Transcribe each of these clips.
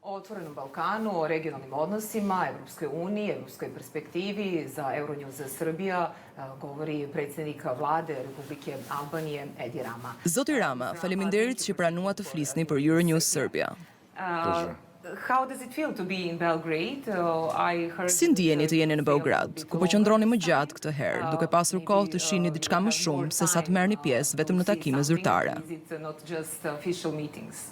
O otvorenom Balkanu, o regionalnim odnosima, Evropskoj uniji, evropskoj perspektivi za Euronews Serbia govori predsjednik vlade Republike Albanije Edi Rama. Zoti Rama, faleminderit që pranuat të flisni për Euronews Serbia. How does it feel to be in Belgrade? I heard Si ndjeni të jeni në Beograd, ku po qëndroni më gjatë këtë herë, duke pasur kohë të shihni diçka më shumë se sa të merrni pjesë vetëm në takime zyrtare. Is it not just official meetings?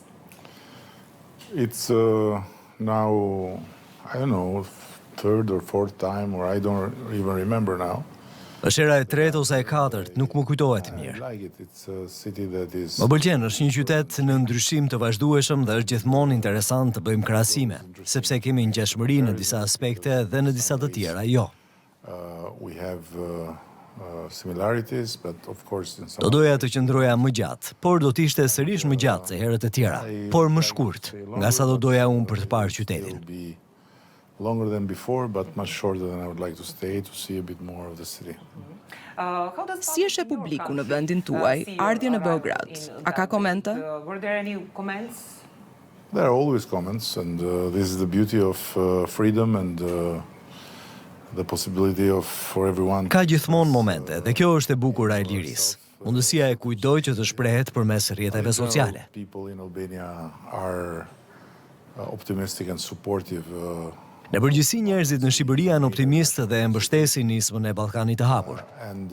It's now, I don't know, third or fourth time, or I don't even remember now. Është era e tretë ose e katërt, nuk më kujtohet mirë. I like it. It's a city that is Më pëlqen, është një qytet në ndryshim të vazhdueshëm dhe është gjithmonë interesant të bëjmë krahasime, sepse kemi ngjashmëri në disa aspekte dhe në disa të tjera jo. we have similarities, but of course in some Do doja të qëndroja më gjatë, por do të ishte sërish më gjatë se herët e tjera, por më shkurt, nga sa do doja unë për të parë qytetin. it'll be longer than before, but much shorter than I would like to stay to see a bit more of the city. How does Si është e publiku në vendin tuaj, ardhje në Beograd? A ka komente? Were there any comments? There are always comments, and this is the beauty of freedom and the possibility of for everyone. Ka gjithmonë momente, dhe kjo është e bukura e lirisë. Mundësia e kujdoj që të shprehet përmes rrjeteve sociale. People in Albania are optimistic and supportive. Në përgjithësi njerëzit në Shqipëri janë optimistë dhe e mbështesin nismën e Ballkanit të hapur. And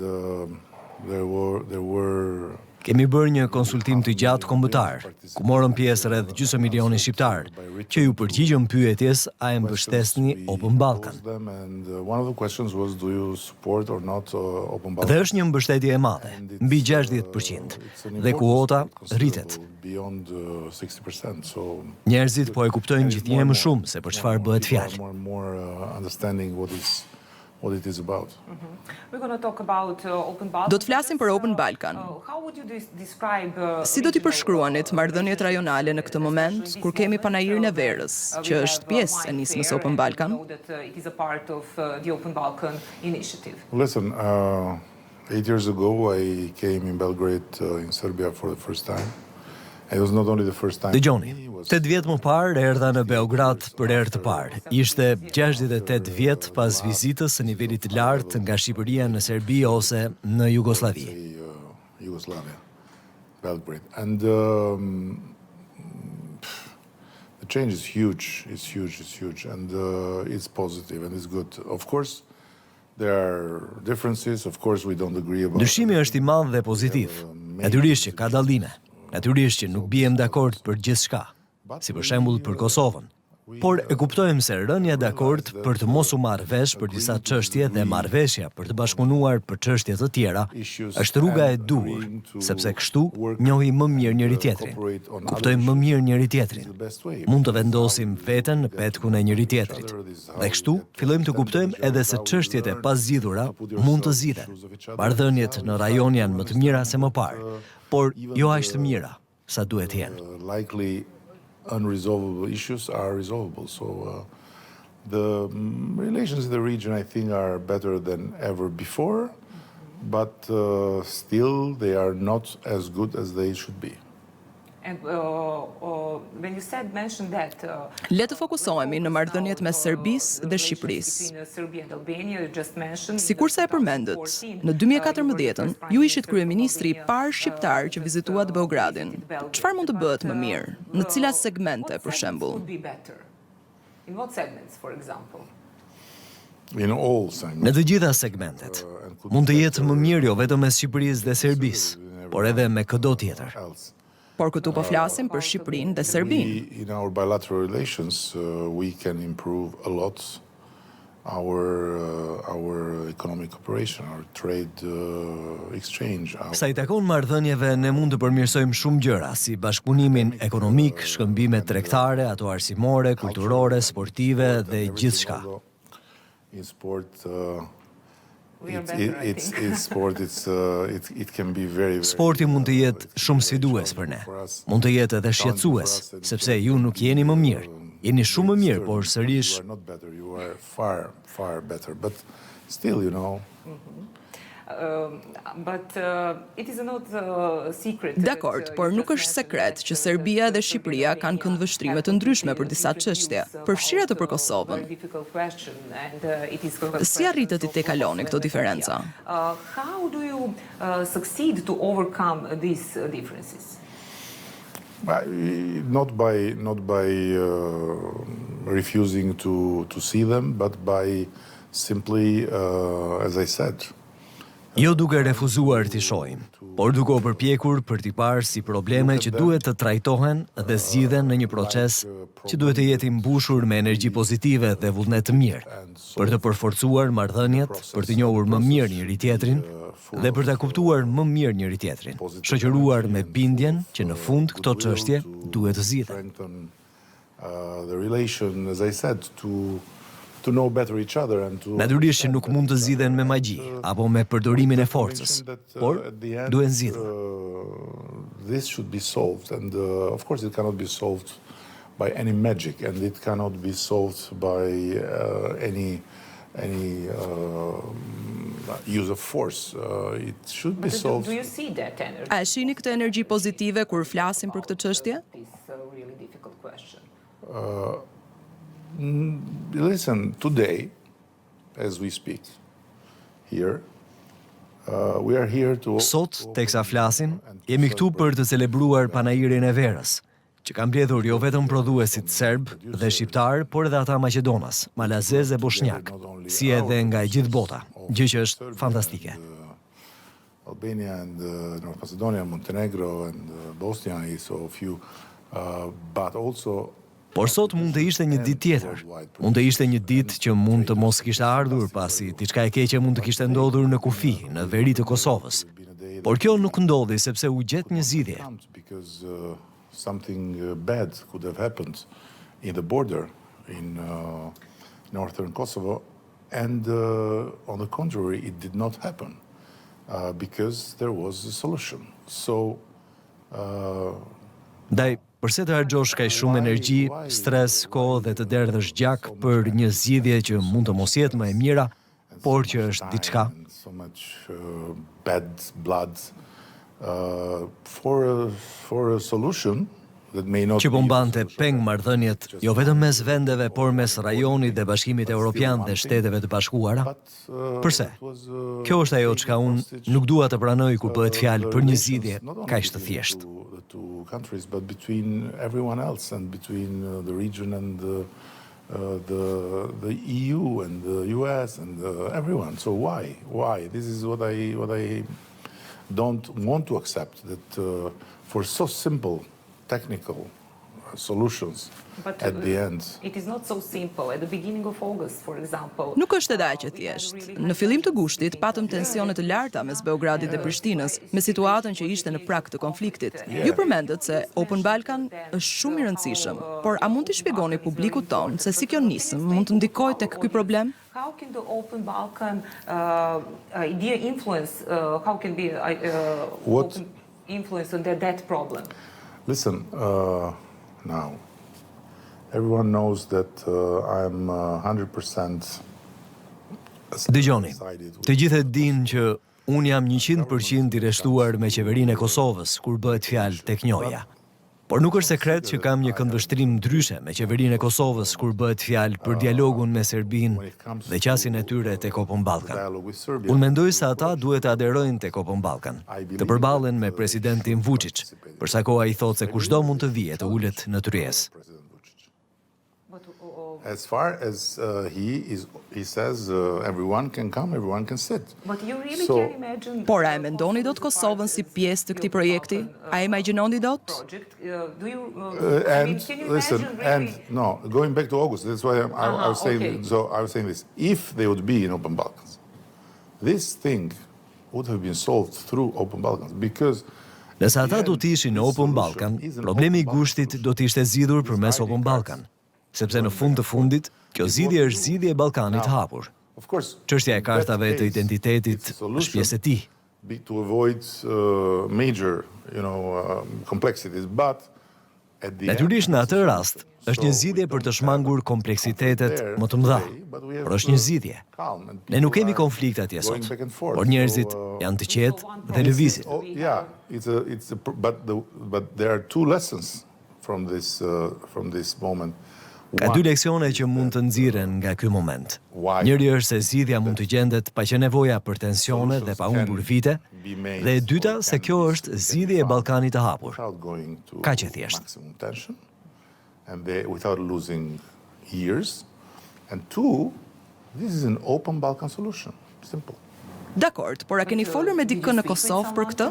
there were Kemi bërë një konsultim të gjatë kombëtar, ku morën pjesë rreth gjysmë milioni shqiptar, që ju përgjigjën pyetjes a e mbështesni Open Balkan. them, and one of the questions was, do you support or not Open Balkan? Dhe është një mbështetje e madhe, mbi 60%, dhe kuota rritet. Beyond 60%, so Njerëzit po e kuptojnë gjithnjë më shumë se për çfarë bëhet fjalë. more and more understanding what it is about. We're going to talk about Open Balkan. Do të flasim për Open Balkan. How would you describe Si do t'i përshkruanit marrëdhëniet rajonale në këtë moment, kur kemi panajirin e verës, që është pjesë e nismës Open Balkan? Know that it is a part of the Open Balkan initiative. Listen, 8 years ago I came in Belgrade in Serbia for the first time. It was not only the first time. Dëgjoni, 8 vjet më parë erdha në Beograd për herë të parë. Ishte 68 vjet pas vizitës së nivelit të lartë nga Shqipëria në Serbi ose në Jugosllavi. Yugoslavia, Belgrade, and the change is huge. It's huge, and it's positive and it's good. Of course, there are differences. Of course, we don't agree about. Ndryshimi është i madh dhe pozitiv. Natyrisht që ka dallime. Natyrisht që nuk bijem dakord për gjithçka, si për shembull për Kosovën. Por e kuptojmë se rënia dakord për të mos u marrë vesh për disa çështje dhe marrëveshja për të bashkëpunuar për çështje të tjera është rruga e duhur, sepse kështu njohim më mirë njëri tjetrin. Kuptojmë më mirë njëri tjetrin. Mund të vendosim veten në petkun e njëri tjetrit. Dhe kështu fillojmë të kuptojmë edhe se çështjet e pazgjidhura mund të zgjidhen. Marrëdhëniet në rajon janë më të mira se më parë, por jo aq të mira sa duhet të jenë. Likely unresolvable issues are resolvable. So the relations in the region, I think, are better than ever before, but still they are not as good as they should be. And when you mentioned that Le të fokusohemi në marrëdhëniet mes Serbisë dhe Shqipërisë. between Serbia and Albania, you just mentioned. Sikurse e përmendët, në 2014 ju ishit kryeministri i parë shqiptar që vizituat Beogradin. Çfarë mund të bëhet më mirë? Në cilat segmente, për shembull? Would be better. In what segments, for example? In all Në segments. të gjitha segmentet. Mund të jetë më mirë jo vetëm mes Shqipërisë dhe Serbisë, por edhe me çdo tjetër. Else. Por këtu po flasim për Shqipërinë dhe Serbinë. In our bilateral relations, we can improve a lot our economic cooperation, our trade exchange. Sa i takon marrëdhënieve, ne mund të përmirësojmë shumë gjëra, si bashkëpunimin ekonomik, shkëmbimet tregtare, ato arsimore, kulturore, sportive dhe gjithçka. In sport, We are better, I think. it can be very. Sporti mund të jetë shumë sfidues për ne. Mund të jetë edhe shqetësues, sepse ju nuk jeni më mirë. Jeni shumë më mirë, por sërish You are not better. You are far better. But still, you know. Dakord, por nuk është sekret që Serbia dhe Shqipëria kanë këndvështrime të ndryshme për disa çështje, përfshirë atë për Kosovën. Si arritët i tekaloni këto diferenca? How do you succeed to overcome these differences? Not by refusing to see them, but by simply, as I said. Jo duke refuzuar t'i shohim, por duke u përpjekur për t'i parë si probleme që duhet të trajtohen dhe zgjidhen në një proces që duhet të jetë i mbushur me energji pozitive dhe vullnet të mirë, për të përforcuar marrëdhëniet, për të njohur më mirë njëri tjetrin dhe për ta kuptuar më mirë njëri tjetrin, shoqëruar me bindjen që në fund këto çështje duhet të zgjidhen. The relation, as I said, to know better each other and to... Natyrisht që nuk mund të zgjidhen me magji apo me përdorimin e forcës, por duhen zgjidhur. This should be solved, and of course it cannot be solved by any magic, and it cannot be solved by any use of force. It should be solved. Do you see that energy? A shihni këtë energji pozitive kur flasim për këtë çështje? This is a really difficult question. Listen, today, as we speak here, we are here to... Sot, teksa flasim, jemi këtu për të celebruar panairin e verës, që kanë mbledhur jo vetëm prodhuesit serb dhe shqiptar, por edhe ata maqedonas, malazez dhe bosnjak, si edhe nga gjithë bota, gjë që është fantastike. Albania and North Macedonia, Montenegro and Bosnia is so few, but also... Por sot mund të ishte një ditë tjetër. Mund të ishte një ditë që mund të mos kishte ardhur pasi diçka e keqe mund të kishte ndodhur në kufi, në veri të Kosovës. Por kjo nuk ndodhi sepse u gjet një zgjidhje. Because something bad could have happened in the border in northern Kosovo, and on the contrary, it did not happen because there was a solution. So Ndaj, përse të harxosh kaq shumë energji, stres, kohë dhe të derdhësh gjak për një zgjidhje që mund të mos jetë më e mira, por që është diçka? So much bad blood for a solution that may not Që po mbante peng marrëdhëniet jo vetëm mes vendeve, por mes rajonit dhe Bashkimit Evropian dhe Shteteve të Bashkuara? Përse? Kjo është ajo çka unë nuk dua të pranoj kur bëhet fjalë për një zgjidhje kaq të thjeshtë. two countries, but between everyone else and between the region and the EU and the US and everyone. So why? This is what I don't want to accept, that for so simple technical solutions at the end. It is not so simple. At the beginning of August, for example. Nuk është edhe aq e thjeshtë. Në fillim të gushtit patëm tensione të larta mes Beogradit dhe Prishtinës, me situatën që ishte në prag të konfliktit. Ju përmendët se Open Balkan është shumë i rëndësishëm, por a mund t'i shpjegoni publikut ton se si kjo nisëm mund të ndikojë tek ky problem? How can the Open Balkan idea influence? How can be open influence on that problem? Listen, now, everyone knows that I'm 100% Dëgjoni, të gjithë e dinë që unë jam 100% i rreshtuar me qeverinë e Kosovës kur bëhet fjalë tek njoja. Por nuk është sekret që kam një këndvështrim ndryshe me qeverinë e Kosovës kur bëhet fjalë për dialogun me Serbinë dhe qasjen e tyre tek Open Balkan. Unë mendoj se ata duhet të aderojnë tek Open Balkan, të përballen me presidentin Vučić, për sa kohë ai thotë se kushdo mund të vijë të ulet në tryezë. As far as he says everyone can come, everyone can sit. But you really can imagine. Por a e mendoni dot Kosovën si pjesë të këtij projekti? A e imagjinoni dot? Project. Do you? And Can you listen, imagine and really? no, going back to August, that's why I was saying. Okay. So I was saying this: if they would be in Open Balkans, this thing would have been solved through Open Balkans, because Nëse ata do të ishin në Open Balkan, problemi i gushtit do të ishte zgjidhur përmes Open Balkan. Sepse në fund të fundit, kjo zgjidhje është zgjidhje e Ballkanit të hapur. of course, Çështja e kartave të identitetit është pjesë e tij. to avoid major, complexities. But Natyrisht në atë rast, është një zgjidhje për të shmangur kompleksitetet më të mëdha, por është një zgjidhje. Ne nuk kemi konflikt atje sot, por njerëzit janë të qetë dhe lëvizin. But there are two lessons from this moment. Ka dy leksione që mund të nxirren nga ky moment. Njëri është se zgjidhja mund të gjendet pa që nevoja për tensione dhe pa humbur vite, dhe e dyta se kjo është zgjidhje e Ballkanit të hapur. Kaq e thjeshtë. Without losing years. And two, this is an open Balkan solution. Simple. Dakord, por a keni folur me dikën në Kosovë për këtë?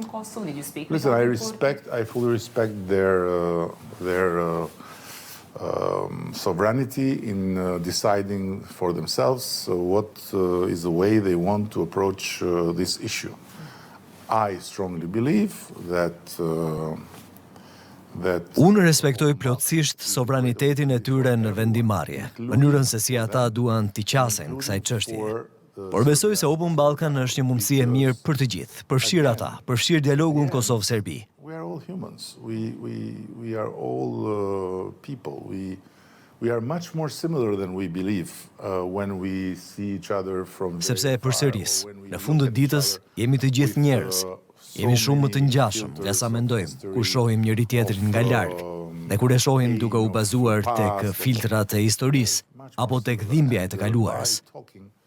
Listen, I fully respect their sovereignty in deciding for themselves what is the way they want to approach this issue. I strongly believe that Unë respektoj plotësisht sovranitetin e tyre në vendimarrje, mënyrën se si ata duan t'i qasen kësaj çështje. Por besoj se Open Balkan është një mundësi e mirë për të gjithë, përfshir ata, përfshir dialogun Kosovë-Serbi. We are all humans. We are all people. We are much more similar than we believe when we see each other from Sepse përsëris, në fund të ditës jemi të gjithë njerëz. Jemi shumë më të ngjashëm nga sa mendojmë kur shohim njëri tjetrin nga larg, dhe kur e shohim duke u bazuar tek filtrat e historisë apo tek dhimbja e të kaluarës.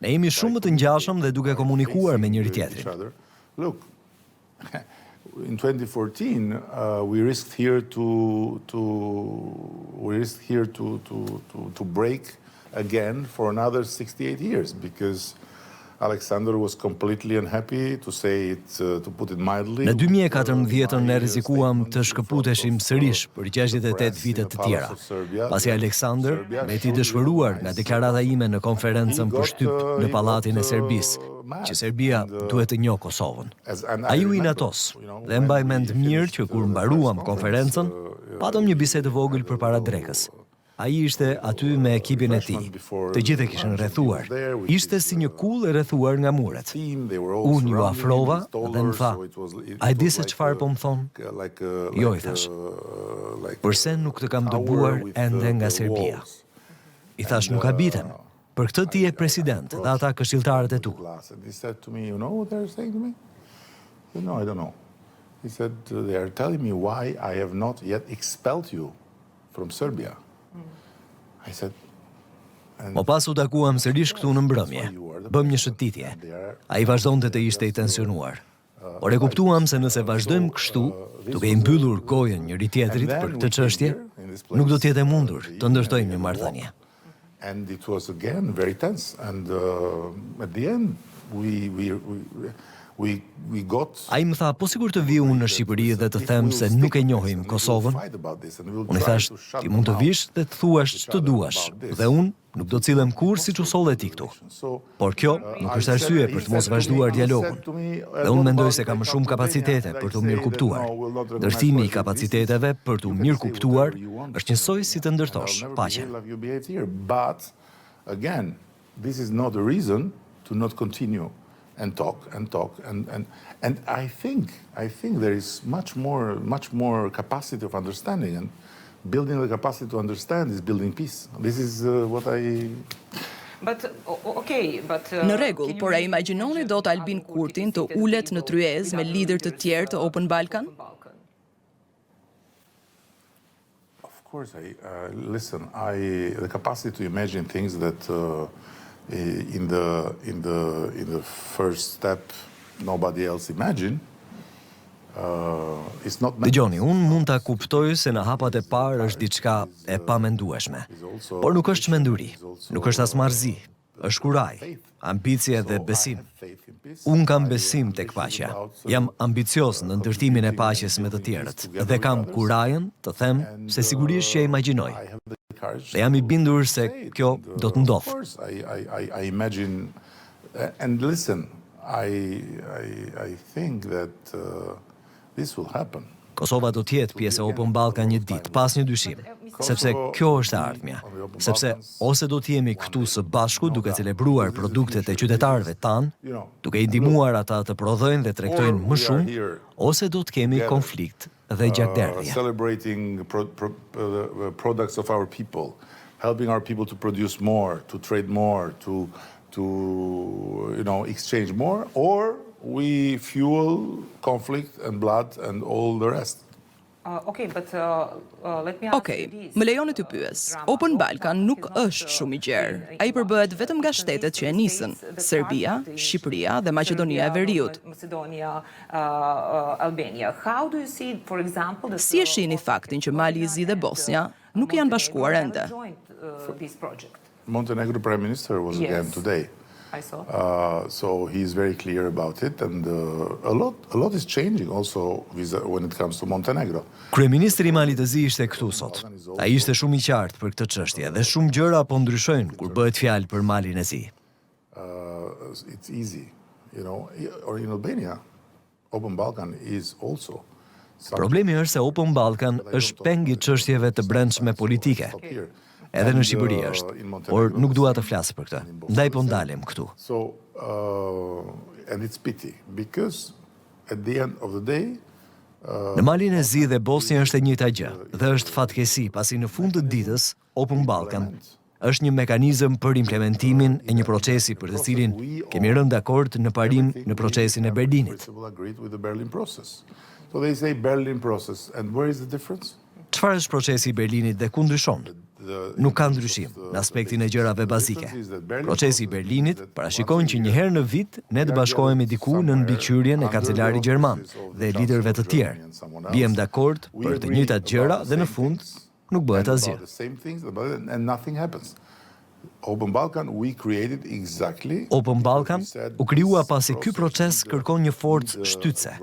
Ne jemi shumë më të ngjashëm dhe duke komunikuar me njëri tjetrin. Look, in 2014, we risked here to break again for another 68 years because Alexander was completely unhappy, to say it, to put it mildly. Në 2014 ne rrezikuam të shkëputeshim sërish për 68 vite të tjera. Pasi Alexander mbeti i dëshpëruar nga deklarata ime në konferencën për shtyp në pallatin e Serbisë, që Serbia duhet të njohë Kosovën. Ai u inatos dhe mbaj mend mirë që kur mbaruam konferencën, patëm një bisedë vogël përpara drekës. Ai ishte aty me ekipin e tij. Të gjithë e kishin rrethuar. Ishte si një kull e rrethuar nga muret. Unë ju afrova dhe më tha, a e di se çfarë po më thon? Jo, i thash. Përse nuk të kam dëbuar ende nga Serbia? I thash, nuk habitem. Për këtë ti je president dhe ata këshilltarët e tu. He said to me, you know what they're saying to me? No, I don't know. He said, they are telling me why I have not yet expelled you from Serbia. I said, Mo pas u takuam sërish këtu në mbrëmje. Bëm një shëtitje. Ai vazhdonte të ishte i tensionuar. Por e kuptuam se nëse vazhdojmë kështu, duke i mbyllur gojën njëri tjetrit për këtë çështje, nuk do të jetë e mundur të ndërtojmë një marrëdhënie. And it was again very tense. And at the end, we got... Ai më tha, po sigur të vi unë në Shqipëri dhe të them se nuk e njohim Kosovën. Unë i thash, ti mund të vish dhe të thuash ç'të duash, dhe unë nuk do të cilem kur siç u solle ti këtu. Por kjo nuk është arsye për të mos vazhduar dialogun. Dhe unë mendoj se ka më shumë kapacitete për të mirë kuptuar. Ndërtimi i kapaciteteve për të mirë kuptuar është njësoj si të ndërtosh paqen. But again, this is not a reason to not continue and talk. And I think there is much more capacity of understanding, and building the capacity to understand is building peace. This is what I... Në rregull, por a imagjinoni dot Albin Kurtin të ulet në tryezë me lider të tjerë të Open Balkan? Of course, the capacity to imagine things that in the first step nobody else imagined. Dëgjoni, unë mund ta kuptoj se në hapat e parë është diçka e pamendueshme. Por nuk është çmenduri, nuk është as marrëzi, është kuraj, ambicie dhe besim. Unë kam besim tek paqja. Jam ambicioz në ndërtimin e paqes me të tjerët dhe kam kurajën të them se sigurisht që e imagjinoj. Dhe jam i bindur se kjo do të ndodhë. I imagine, and listen, I think that this will happen. Kosova do të jetë pjesë e Open Balkan një ditë, pas një dyshim, sepse kjo është e ardhmja. Sepse ose do të jemi këtu së bashku duke celebruar produktet e qytetarëve tanë, duke i ndihmuar ata të prodhojnë dhe tregtojnë më shumë, ose do të kemi konflikt dhe gjakderdhje. Celebrating products of our people, helping our people to produce more, to trade more, to exchange more, or we fuel conflict and blood and all the rest. Okej, më lejoni t'ju pyes. Open Balkan nuk është shumë i gjerë. Ai përbëhet vetëm nga shtetet që e nisën: Serbia, Shqipëria dhe Maqedonia e Veriut. Si e shihni faktin që Mali i Zi dhe Bosnia nuk janë bashkuar ende? Montenegro Prime Minister was again today. I saw. So he's very clear about it, and a lot is changing also when it comes to Montenegro. Kryeministri i Malit të Zi ishte këtu sot. Ai ishte shumë i qartë për këtë çështje dhe shumë gjëra po ndryshojnë kur bëhet fjalë për Malin e Zi. It's easy, or in Albania, Open Balkan is also. Problemi është se Open Balkan është peng i çështjeve të brendshme politike. Edhe në Shqipëri është, por nuk dua të flas për këtë. Ndaj po ndalem këtu. So, and it's pity, because at the end of the day, në Malin e Zi dhe Bosnia është e njëjta gjë, dhe është fatkeqësi pasi në fund të ditës Open Balkan është një mekanizëm për implementimin e një procesi për të cilin kemi rënë dakord në parim në procesin e Berlinit. So they say Berlin process, and where is the difference? Çfarë është procesi i Berlinit dhe ku ndryshon? Nuk ka ndryshim në aspektin e gjërave bazike. Procesi i Berlinit parashikon që një herë në vit ne të bashkohemi diku në mbikëqyrjen e kancelarit gjerman dhe liderëve të tjerë. Biem dakord për të njëjtat gjëra dhe në fund nuk bëhet asgjë. Open Balkan we created exactly. Open Balkan u krijua pasi ky proces kërkon një forcë shtytse,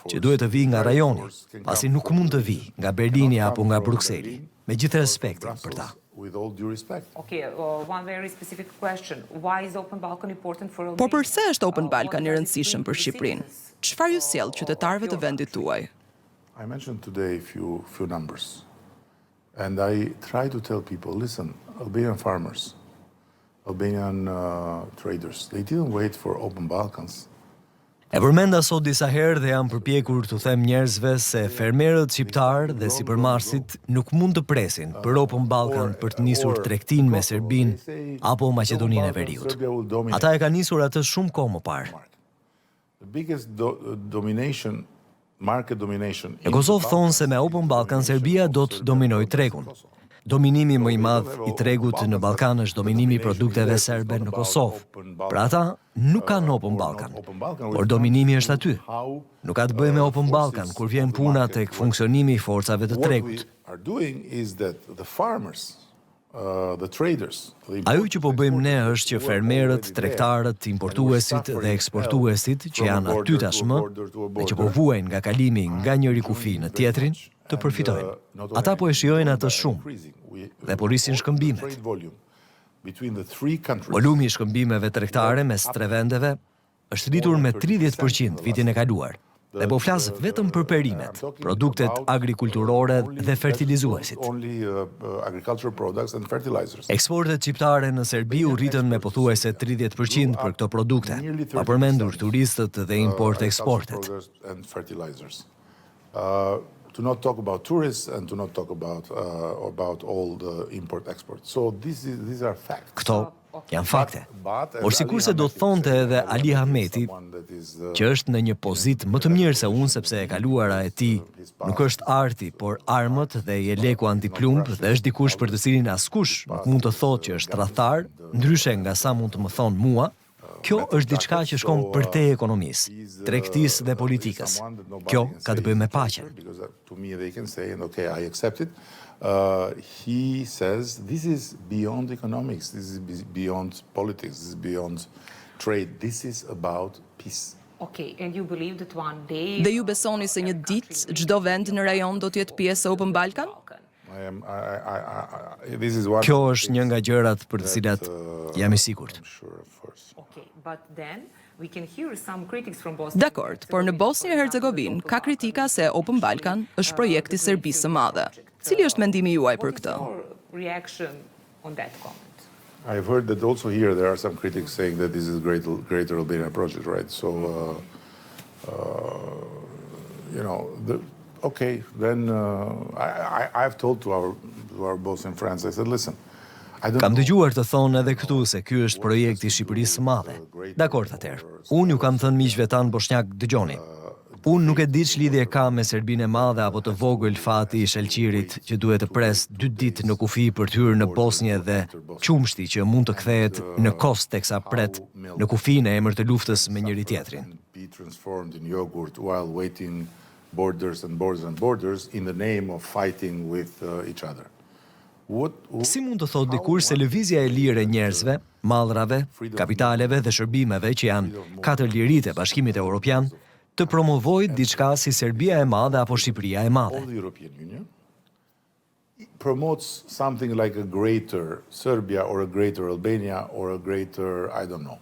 që duhet të vijë nga rajoni, pasi nuk mund të vijë nga Berlini apo nga Brukseli, me gjithë respektin për ta. One very specific question. Why is Open Balkan important for Albania? Por përse është Open Balkan i rëndësishëm për Shqipërinë? Çfarë ju sjell qytetarëve të vendit tuaj? I mentioned today few numbers. And I try to tell people, listen, Albanian farmers, Albanian traders, they didn't wait for Open Balkans. E përmenda sot disa herë dhe jam përpjekur të them njerëzve se fermerët shqiptar dhe sipërmarrësit nuk mund të presin për Open Balkan për të nisur tregtinë me Serbinë apo Maqedoninë e Veriut. Ata e kanë nisur atë shumë kohë më parë. The biggest market domination. Në Kosovë thonë se me Open Balkan Serbia do të dominojë tregun. Dominimi më i madh i tregut në Ballkan është dominimi i produkteve serbe në Kosovë. Pra ata nuk kanë Open Balkan, por dominimi është aty. Nuk ka të bëjë me Open Balkan kur vjen puna tek funksionimi i forcave të tregut. Ajo që po bëjmë ne është që fermerët, tregtarët, importuesit dhe eksportuesit që janë aty tashmë dhe që po vuajnë nga kalimi nga njëri kufi në tjetrin, të përfitojnë. Ata po e shijojnë atë shumë dhe po rrisin shkëmbimet. Volumi i shkëmbimeve tregtare mes tre vendeve është rritur me 30% vitin e kaluar. Dhe po flas vetëm për perimet, produktet agrikulturore dhe fertilizuesit. Eksportet shqiptare në Serbi u rritën me pothuajse 30% për këto produkte, pa përmendur turistët dhe import-eksportet. To not talk about tourists and to not talk about all the import-export. So these are facts. Këto janë fakte. Por sikurse do të thonte edhe Ali Ahmeti, që është në një pozitë më të mirë se unë sepse e kaluara e tij nuk është arti, por armët dhe jeleku antiplumb dhe është dikush për të cilin askush nuk mund të thotë që është tradhtar, ndryshe nga sa mund të më thonë mua. Kjo është diçka që shkon përtej ekonomisë, tregtisë dhe politikës. Kjo ka të bëjë me paqen. He says this is beyond economics, this is beyond politics, this is beyond trade, this is about peace. Okay, and you believe that one day. Dhe ju besoni se një ditë çdo vend në rajon do të jetë pjesë e Open Balkan? Kjo është një nga gjërat për të cilat jam i sigurt. Dakord, por në Bosnjë e Hercegovinë ka kritika se Open Balkan është projekt i Serbisë së Madhe. Cili është mendimi juaj për këtë? I've heard that also here there are some critics saying that this is greater Albania project, right? So, okay, then I've told to our Bosnian friends, I said, listen, Kam dëgjuar të thonë edhe këtu se ky është projekti i Shqipërisë së Madhe. Dakord atëherë. Unë ju kam thënë miqve tanë bosnjak, dëgjoni. Unë nuk e di ç'lidhje ka me Serbinë e Madhe apo të vogël fati i Shelqirit që duhet të pres 2 ditë në kufi për të hyrë në Bosnjë dhe qumshti që mund të kthehet në kos teksa pret në kufi në emër të luftës me njëri tjetrin. Borders and borders and borders in the name of fighting with each other. Si mund të thotë dikur se lëvizja e lirë e njerëzve, mallrave, kapitaleve dhe shërbimeve që janë 4 liritë e Bashkimit Evropian, të promovojë diçka si Serbia e Madhe apo Shqipëria e Madhe? The European Union promotes something like a greater Serbia or a greater Albania or a greater, I don't know.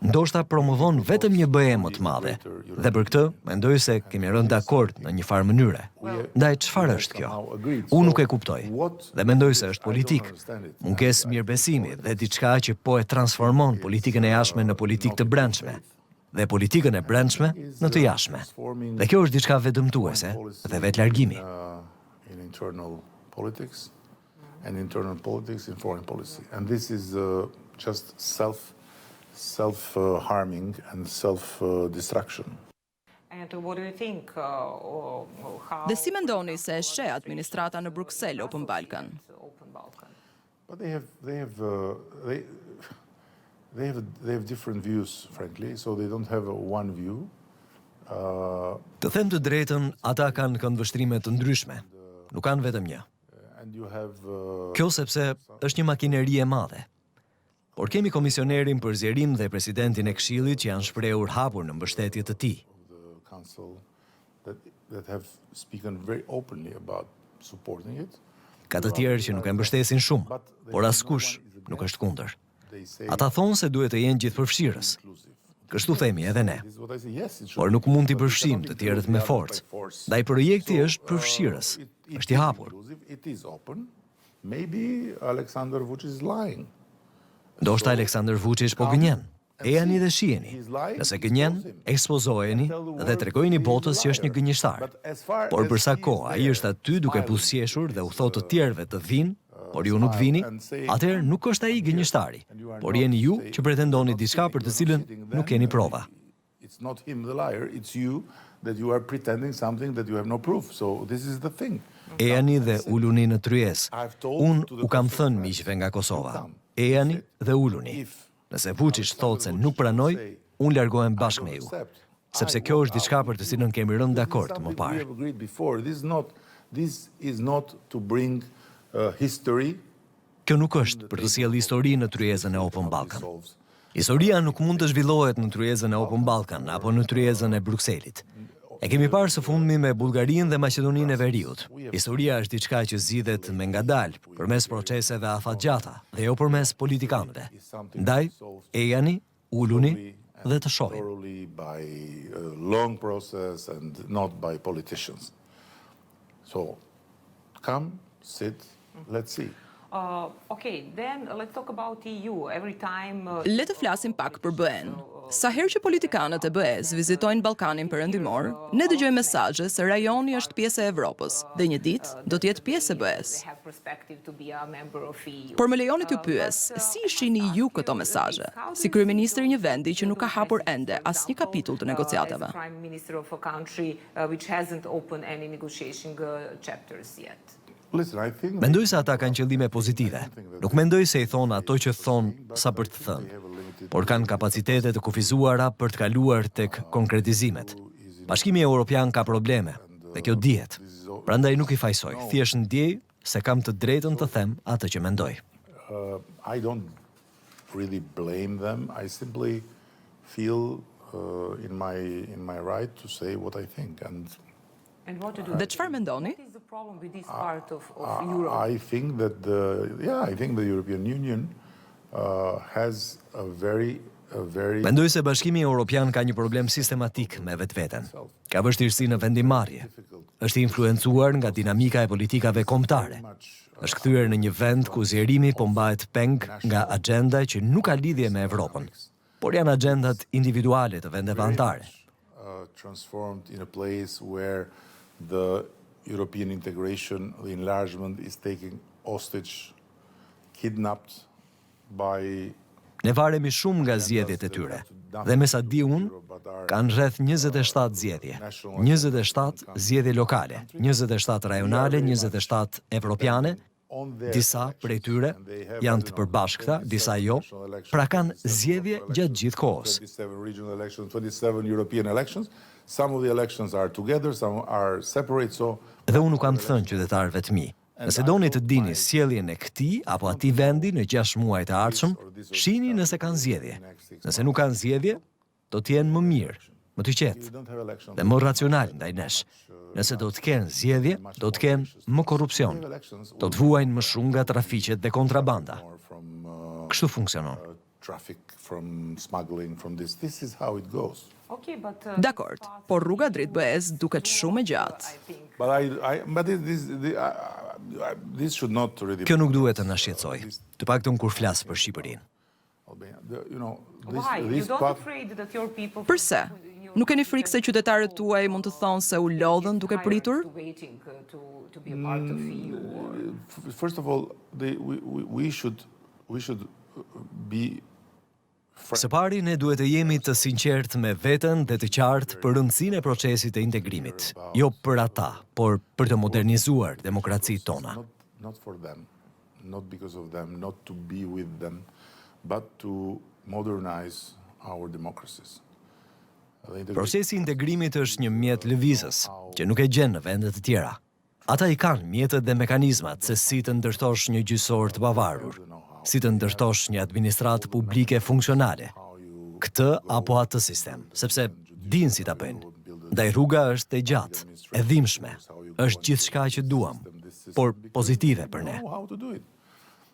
Ndoshta promovon vetëm një BE më të madhe, dhe për këtë mendoj se kemi rënë dakord në një farë mënyre. Ndaj çfarë është kjo? Unë nuk e kuptoj, dhe mendoj se është politik, mungesë mirëbesimi dhe diçka që po e transformon politikën e jashtme në politikë të brendshme, dhe politikën e brendshme në të jashtme. Dhe kjo është diçka vetëdëmtuese dhe vetlargimi. In internal politics and internal politics in foreign policy. And this is just self-harming and self-destruction. Dhe si mendoni se sheh administrata në Bruksel Open Balkan? But they have different views, frankly, so they don't have one view. Të them të drejtën, ata kanë këndvështrime të ndryshme. Nuk kanë vetëm një. Kjo sepse është një makineri e madhe. Por kemi komisionerin për zgjerim dhe presidentin e Këshillit që janë shprehur hapur në mbështetje të tij. Ka të tjerë që nuk e mbështesin shumë, por askush nuk është kundër. Ata thonë se duhet të jenë gjithëpërfshirës. Kështu themi edhe ne. Por nuk mund t'i përfshim të tjerët me forcë. Ndaj projekti është përfshirës, është i hapur. Ndoshta Aleksandar Vučić po gënjen. Ejani dhe shiheni. Nëse gënjen, ekspozojeni dhe tregojeni botës që është një gënjeshtar. Por për sa kohë ai është aty duke buzëqeshur dhe u thotë të tjerëve të vinë, por ju nuk vini, atëherë nuk është ai gënjeshtari, por jeni ju që pretendoni diçka për të cilën nuk keni prova. It's not him the liar, it's you that you are pretending something that you have no proof. So this is the thing. Ejani dhe uluni në tryezë. Unë u kam thënë miqve nga Kosova. Ejani dhe uluni. Nëse Vučić thotë se nuk pranoj, unë largohem bashkë me ju. Sepse kjo është diçka për të cilën kemi rënë dakord më parë. This is not to bring history. Kjo nuk është për të sjellë histori në tryezën e Open Balkan. Historia nuk mund të zhvillohet në tryezën e Open Balkan apo në tryezën e Brukselit. E kemi parë së fundmi me Bullgarinë dhe Maqedoninë e Veriut. Historia është diçka që zgjidhet me ngadalë, përmes proceseve afatgjata dhe jo përmes politikanëve. Ndaj, ejani, uluni dhe të shohim. By a long process and not by politicians. So, come, sit, let's see. Okay, then let's talk about EU. Every time Le të flasim pak për BE-n. Sa herë që politikanët e BE-s vizitojnë Ballkanin Perëndimor, ne dëgjojmë mesazhe se rajoni është pjesë e Evropës dhe një ditë do të jetë pjesë e BE-s. Por më lejoni t'ju pyes, si shihni ju këto mesazhe? Si kryeministri i një vendi që nuk ka hapur ende asnjë kapitull të negociatave. Mendoj se ata kanë qëllime pozitive. Nuk mendoj se i thonë ato që thonë sa për të thënë, por kanë kapacitete të kufizuara për të kaluar tek konkretizimet. Bashkimi Evropian ka probleme, dhe kjo dihet. Prandaj nuk i fajsoj, thjesht ndjej se kam të drejtën të them atë që mendoj. I don't really blame them. I simply feel in my right to say what I think. Dhe çfarë mendoni? I think that I think the European Union has a very Mendoj se Bashkimi Evropian ka një problem sistematik me vetveten. Ka vështirësi në vendimmarrje. Është influencuar nga dinamika e politikave kombëtare. Është kthyer në një vend ku zgjerimi po mbahet peng nga agenda që nuk ka lidhje me Evropën, por janë agendat individuale të vendeve anëtare. Transformed in a place where the European integration, the enlargement is taking hostage, kidnapped by. Ne varemi shumë nga zgjedhjet e tyre. Dhe me sa di unë, kanë rreth 27 zgjedhje. 27 zgjedhje lokale, 27 rajonale, 27 evropiane. Disa prej tyre janë të përbashkëta, disa jo. Pra kanë zgjedhje gjatë gjithë kohës. 27 European elections. Some of the elections are together, some are separate, so. Dhe unë nuk kam thënë qytetarëve të mi. Nëse doni të dini sjelljen e këtij apo atij vendi në 6 muajt e ardhshëm, shihni nëse kanë zgjedhje. Nëse nuk kanë zgjedhje, do të jenë më mirë, më të qetë dhe më racional ndaj nesh. Nëse do të kenë zgjedhje, do të kenë më korrupsion. Do të vuajnë më shumë nga trafiqet dhe kontrabanda. Kështu funksionon. Dakord, por rruga drejt BE-s duket shumë e gjatë. Kjo nuk duhet të na shqetësoj. Të paktën kur flas për Shqipërinë. Përse? Nuk keni frikë se qytetarët tuaj mund të thonë se u lodhën duke pritur? First of all, we should be. Së pari, ne duhet të jemi të sinqertë me veten dhe të qartë për rëndësinë e procesit të integrimit, jo për ata, por për të modernizuar demokracitë tona. Not for them, not because of them, not to be with them, but to modernize our democracies. Procesi i integrimit është një mjet lëvizës, që nuk e gjen në vende të tjera. Ata i kanë mjetët dhe mekanizmat se si të ndërtosh një gjyqësor të pavarur, si të ndërtosh një administratë publike funksionale, këtë apo atë sistem, sepse din si ta bëjnë. Ndaj rruga është e gjatë, e dhimbshme, është gjithçka që duam, por pozitive për ne.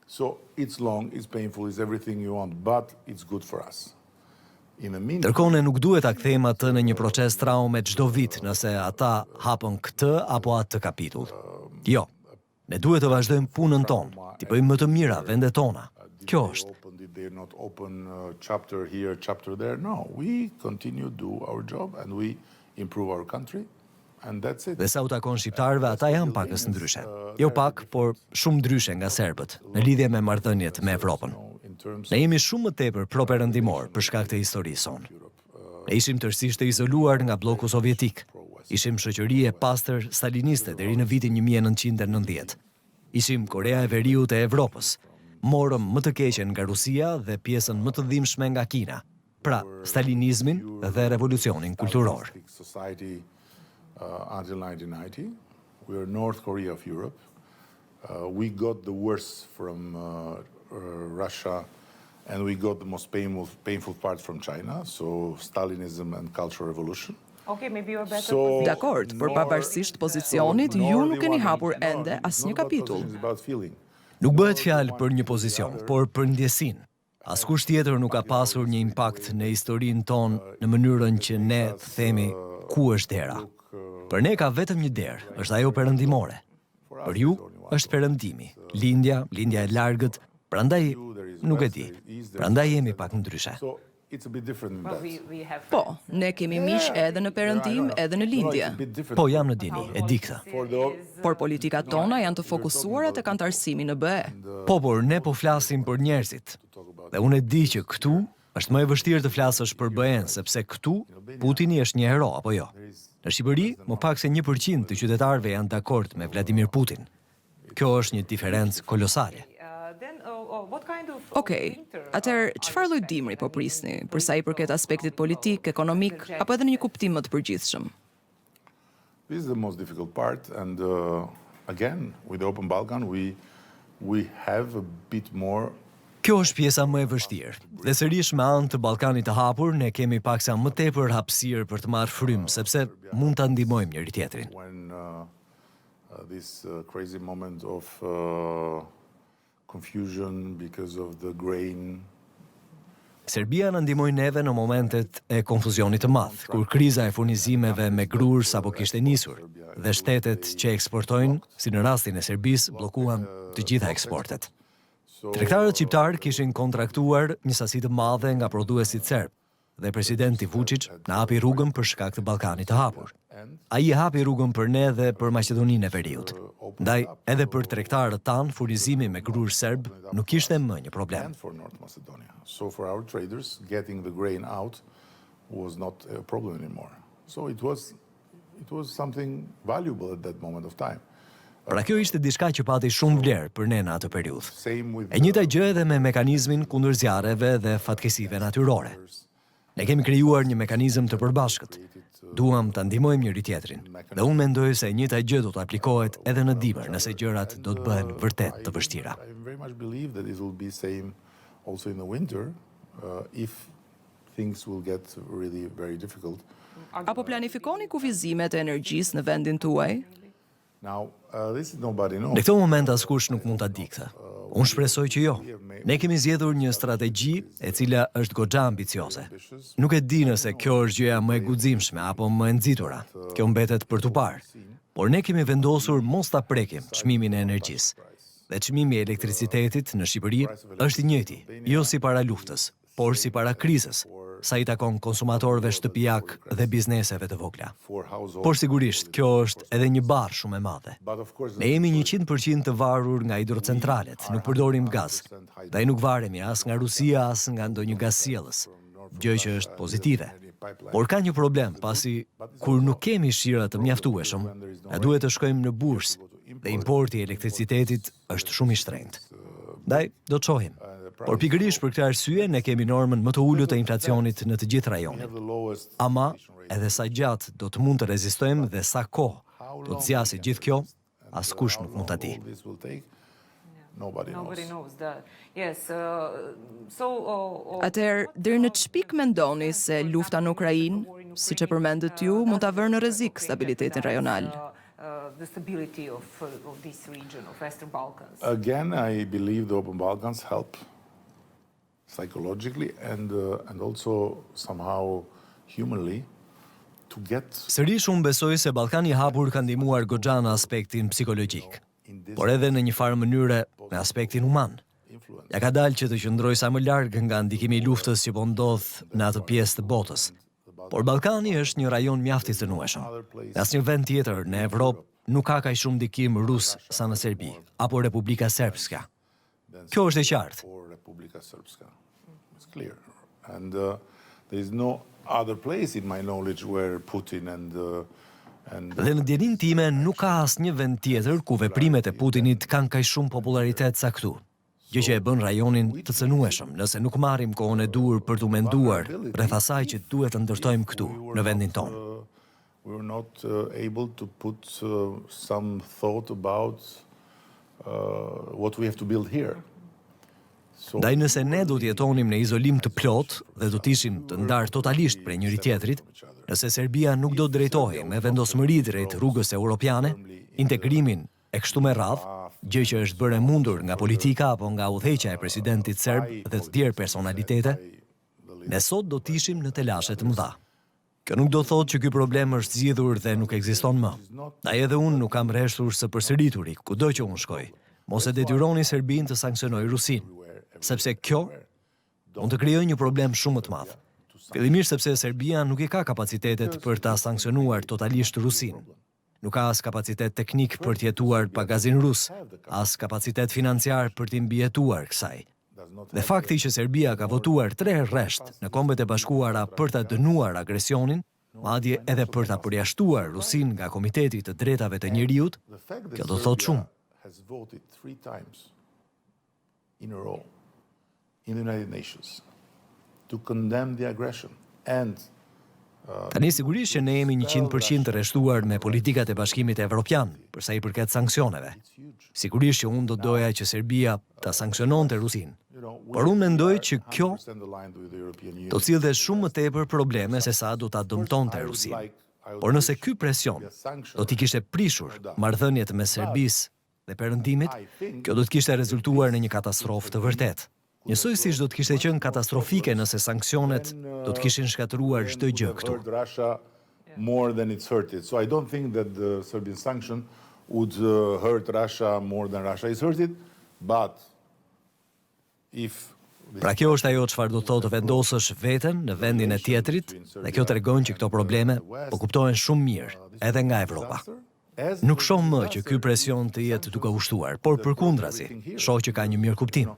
So it's long, it's painful, it's everything you want, but it's good for us. Ndërkohë ne nuk duhet ta kthejmë atë në një proces traume çdo vit nëse ata hapën këtë apo atë kapitull. Jo. Ne duhet të vazhdojmë punën tonë, të bëjmë më të mira vendet tona. Kjo është. They're not open chapter here, chapter there. No, we continue to do our job and we improve our country. And that's it. Dhe sa u takon shqiptarëve, ata janë pakës ndryshe. Jo pak, por shumë ndryshe nga serbët, në lidhje me marrëdhëniet me Evropën. Ne jemi shumë më tepër pro-perëndimor për shkak të historisë sonë. Ne ishim tërësisht të izoluar nga bloku sovjetik. Ishim shoqëri e pastër staliniste deri në vitin 1990. Ishim Korea e Veriut e Evropës. Morëm më të keqen nga Rusia dhe pjesën më të dhimbshme nga Kina. Pra, stalinizmin dhe revolucionin kulturor. Until 1990, we were North Korea of Europe. We got the worst from Russia, and we got the most painful part from China, so Stalinism and Cultural Revolution. Dakord, por pavarësisht pozicionit, ju nuk keni hapur ende asnjë kapitull. Nuk bëhet fjalë për një pozicion, por për ndjesinë. Askush tjetër nuk ka pasur një impakt në historinë tonë në mënyrën që ne themi ku është dera. Për ne ka vetëm një derë, është ajo perëndimore. Për ju është perëndimi, lindja e largët, prandaj nuk e di. Prandaj jemi pak ndryshe. Po, ne kemi miq edhe në perëndim, edhe në lindje. Po, jam në dini, e di këtë. Por politikat tona janë të fokusuara tek antarësimi në BE. Po, por ne po flasim për njerëzit. Dhe unë e di që këtu është më e vështirë të flasësh për BE-n, sepse këtu Putini është një hero, apo jo? Në Shqipëri, më pak se 1% të qytetarëve janë dakord me Vladimir Putin. Kjo është një diferencë kolosale. Okej, atëherë çfarë lloj dimri po prisni, për sa i përket aspektit politik, ekonomik, apo edhe në një kuptim më të përgjithshëm? This is the most difficult part, and again, with the Open Balkan, we have a bit more. Kjo është pjesa më e vështirë. Dhe sërish me anë të Ballkanit të hapur, ne kemi paksa më tepër hapësirë për të marrë frymë, sepse mund ta ndihmojmë njëri tjetrin. When this crazy moment of confusion because of the grain. Serbia në ndihmoi neve në momentet e konfuzionit të madh, kur kriza e furnizimeve me grur sapo kishte nisur, dhe shtetet që eksportojnë, si në rastin e Serbisë, bllokuan të gjitha eksportet. Tregtarët shqiptar kishin kontraktuar një sasi të madhe nga prodhuesit serb, dhe presidenti Vučić na hapi rrugën për shkak të Ballkanit të hapur. Ai hapi rrugën për ne dhe për Maqedoninë e Veriut. Ndaj, edhe për tregtarët tanë, furnizimi me grur serb nuk ishte më një problem. So for our traders, getting the grain out was not a problem anymore. So it was something valuable at that moment of time. Pra kjo ishte diçka që pati shumë vlerë për ne në atë periudhë. E njëjta gjë edhe me mekanizmin kundër zjarreve dhe fatkesive natyrore. Ne kemi krijuar një mekanizëm të përbashkët. Duam ta ndihmojmë njëri tjetrin. Dhe unë mendoj se e njëjta gjë do të aplikohet edhe në dimër, nëse gjërat do të bëhen vërtet të vështira. I very much believe that it will be same also in the winter if things will get really very difficult. Apo planifikoni kufizimet e energjisë në vendin tuaj? Now, this nobody knows. Në këto moment askush nuk mund ta di këtë. Unë shpresoj që jo. Ne kemi zgjedhur një strategji e cila është goxha ambicioze. Nuk e di nëse kjo është gjëja më e guximshme apo më e nxitura. Kjo mbetet për tu parë. Por ne kemi vendosur mos ta prekim çmimin e energjisë. Dhe çmimi i elektricitetit në Shqipëri është i njëjti, jo si para luftës, por si para krizës, sa i takon konsumatorëve shtëpiak dhe bizneseve të vogla. Por sigurisht, kjo është edhe një barë shumë e madhe. Ne jemi 100% të varur nga hidrocentralet, nuk përdorim gaz, dhe nuk varemi as nga Rusia, as nga ndonjë gazsjellës, gjë që është pozitive. Por ka një problem, pasi kur nuk kemi shira të mjaftueshëm, ne duhet të shkojmë në bursë dhe importi i elektricitetit është shumë i shtrenjtë. Ndaj, do të shohim. Por pikërisht për këtë arsye ne kemi normën më të ulët të inflacionit në të gjithë rajonin. Ama edhe sa gjatë do të mund të rezistojmë dhe sa kohë do të zjasë gjithë kjo, askush nuk mund ta di. Nobody knows. Atëherë, deri në ç'pik mendoni se lufta në Ukrainë, siç e përmendët ju, mund ta vërë në rrezik stabilitetin rajonal? The stability of this region, of Western Balkans. Again, I believe the Open Balkans help psychologically and also somehow humanly to get. Sërish unë besoj se Ballkani i hapur ka ndihmuar goxha në aspektin psikologjik, por edhe në një farë mënyre në aspektin human. Ja ka dalë që të qëndroj sa më larg nga ndikimi i luftës që po ndodh në atë pjesë të botës. Por Ballkani është një rajon mjaft i cënueshëm. Asnjë vend tjetër në Evropë nuk ka kaq shumë ndikim rus sa në Serbi apo Republika Srpska. Kjo është e qartë. It's clear. And there is no other place in my knowledge where Putin and Dhe në djenin time nuk ka asnjë vend tjetër ku veprimet e Putinit kanë kaq shumë popularitet sa këtu. Gjë që e bën rajonin të cënueshëm, nëse nuk marrim kohën e duhur për t'u menduar rreth asaj që duhet të ndërtojmë këtu, në vendin tonë. We were not able to put some thought about what we have to build here. Ndaj nëse ne do të jetonim në izolim të plot dhe do të ishim të ndarë totalisht prej njëri tjetrit, nëse Serbia nuk do të drejtohej me vendosmëri drejt rrugës europiane, integrimin e kështu me radhë, gjë që është bërë e mundur nga politika apo nga udhëheqja e presidentit serb dhe të tjerë personalitete, ne sot do të ishim në telashe të mëdha. Kjo nuk do thotë që ky problem është zgjidhur dhe nuk ekziston më. Ndaj edhe unë nuk kam rreshtur së përsërituri, kudo që unë shkoj, mos e detyroni Serbinë të sanksionojë Rusinë, sepse kjo mund të krijojë një problem shumë më të madh. Fillimisht sepse Serbia nuk i ka kapacitetet për ta sanksionuar totalisht Rusinë. Nuk ka as kapacitet teknik për të jetuar pa gazin rus, as kapacitet financiar për të mbijetuar kësaj. Dhe fakti që Serbia ka votuar 3 rresht në Kombet e Bashkuara për ta dënuar agresionin, madje edhe për ta përjashtuar Rusinë nga Komiteti të Drejtave të Njeriut, kjo do thotë shumë. Has voted 3 times in a row in the United Nations to condemn the aggression and Tani sigurisht që ne jemi 100% të rreshtuar me politikat e Bashkimit Evropian për sa i përket sanksioneve. Sigurisht që unë do doja që Serbia ta sanksiononte Rusinë. Por unë mendoj që kjo do sillte shumë më tepër probleme se sa do ta dëmtonte Rusinë. Por nëse ky presion do t'i kishte prishur marrëdhëniet me Serbisë dhe Perëndimit, kjo do të kishte rezultuar në një katastrofë të vërtetë. Njësoj siç do të kishte qenë katastrofike nëse sanksionet do të kishin shkatëruar çdo gjë këtu. More than it's hurt it. So I don't think that the Serbian sanction would hurt Russia more than Russia is hurt it, but if Pra kjo është ajo çfarë do thotë vendosësh veten në vendin e tjetrit, dhe kjo tregon që këto probleme po kuptohen shumë mirë edhe nga Evropa. Nuk shoh më që ky presion të jetë duke ushtuar, por përkundrazi, shoh që ka një mirëkuptim.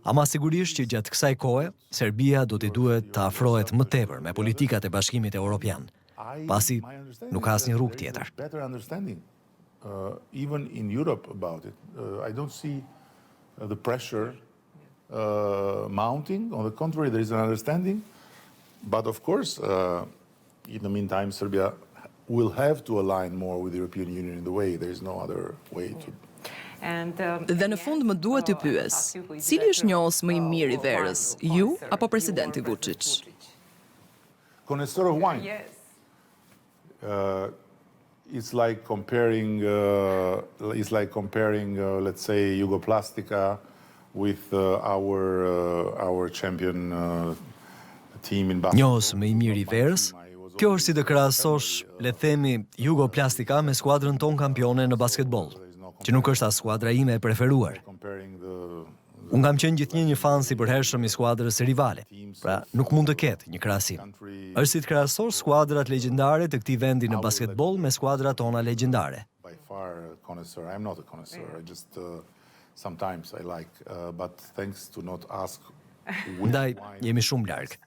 Ama sigurisht që gjatë kësaj kohe, Serbia do t'i duhet të afrohet më tepër me politikat e Bashkimit Evropian, pasi nuk ka asnjë rrugë tjetër. Even in Europe about it, I don't see the pressure mounting. On the contrary, there is an understanding. But of course, in the meantime, Serbia will have to align more with the European Union in the way. There is no other way to. Dhe në fund më duhet të pyes, cili është njohës më i mirë i verës, ju apo presidenti Vučić? Connoisseur of wine. Yes. It's like comparing, let's say, Jugoplastica with our champion team in basketball. Njohës më i mirë i verës, kjo është si të krahasosh, le të themi, Jugoplastika me skuadrën tonë kampione në basketbol, që nuk është as skuadra ime e preferuar. Unë kam qenë gjithnjë një fan si përhershëm i skuadrës rivale, pra nuk mund të ketë një krahasim. Është si të krahasosh skuadrat legjendare të këtij vendi në basketbol me skuadrat tona legjendare. By far a connoisseur. I'm not a connoisseur. I just sometimes I like, but thanks to not ask. Ndaj, jemi shumë larg.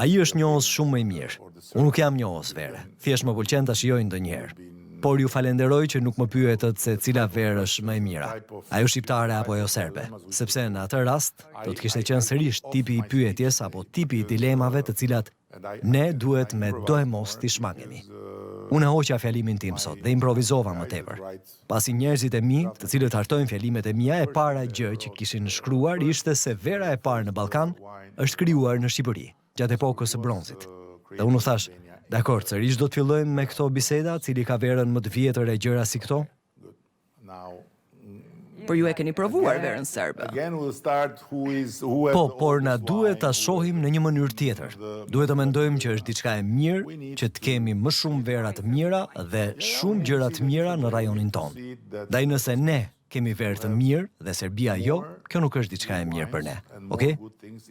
Ai është njohës shumë më i mirë. Unë nuk jam njohës vere. Thjesht më pëlqen ta shijoj ndonjëherë. Por ju falenderoj që nuk më pyetët se cila verë është më e mira. Ajo shqiptare apo ajo serbe, sepse në atë rast do të kishte qenë sërish tipi i pyetjes apo tipi i dilemave të cilat ne duhet me do e mos t'i shmangemi. Unë e hoqa fjalimin tim sot dhe improvizova më tepër. Pasi njerëzit e mi, të cilët hartojnë fjalimet e mia, e para gjë që kishin shkruar ishte se vera e parë në Ballkan është krijuar në Shqipëri, gjatë epokës së bronzit. Dhe unë u thash, dakor, sërish do të fillojmë me këto biseda, cili ka verën më të vjetër e gjëra si këto? Por ju e keni provuar verën serbe. Po, por na duhet ta shohim në një mënyrë tjetër. Duhet të mendojmë që është diçka e mirë, që të kemi më shumë vera të mira dhe shumë gjëra të mira në rajonin tonë. Ndaj nëse ne kemi verë të mirë dhe Serbia jo, kjo nuk është diçka e mirë për ne. Okej?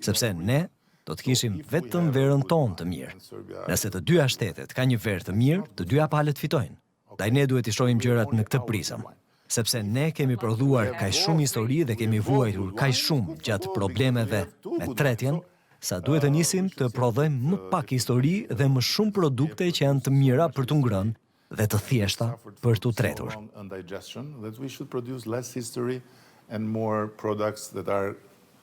Sepse ne do të kishim vetëm verën tonë të mirë. Nëse të dyja shtetet ka një verë të mirë, të dyja palët fitojnë. Ndaj ne duhet të shohim gjërat në këtë prizëm. Sepse ne kemi prodhuar kaq shumë histori dhe kemi vuajtur kaq shumë gjatë problemeve me tretjen, sa duhet të nisim të prodhojmë më pak histori dhe më shumë produkte që janë të mira për t'u ngrënë dhe të thjeshta për t'u tretur. We should produce less history and more products that are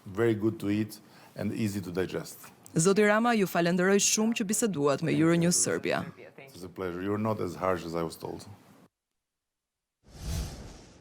very good to eat and easy to digest. Zoti Rama, ju falenderoj shumë që biseduat me Euronews Serbia. It's a pleasure. You're not as harsh as I was told.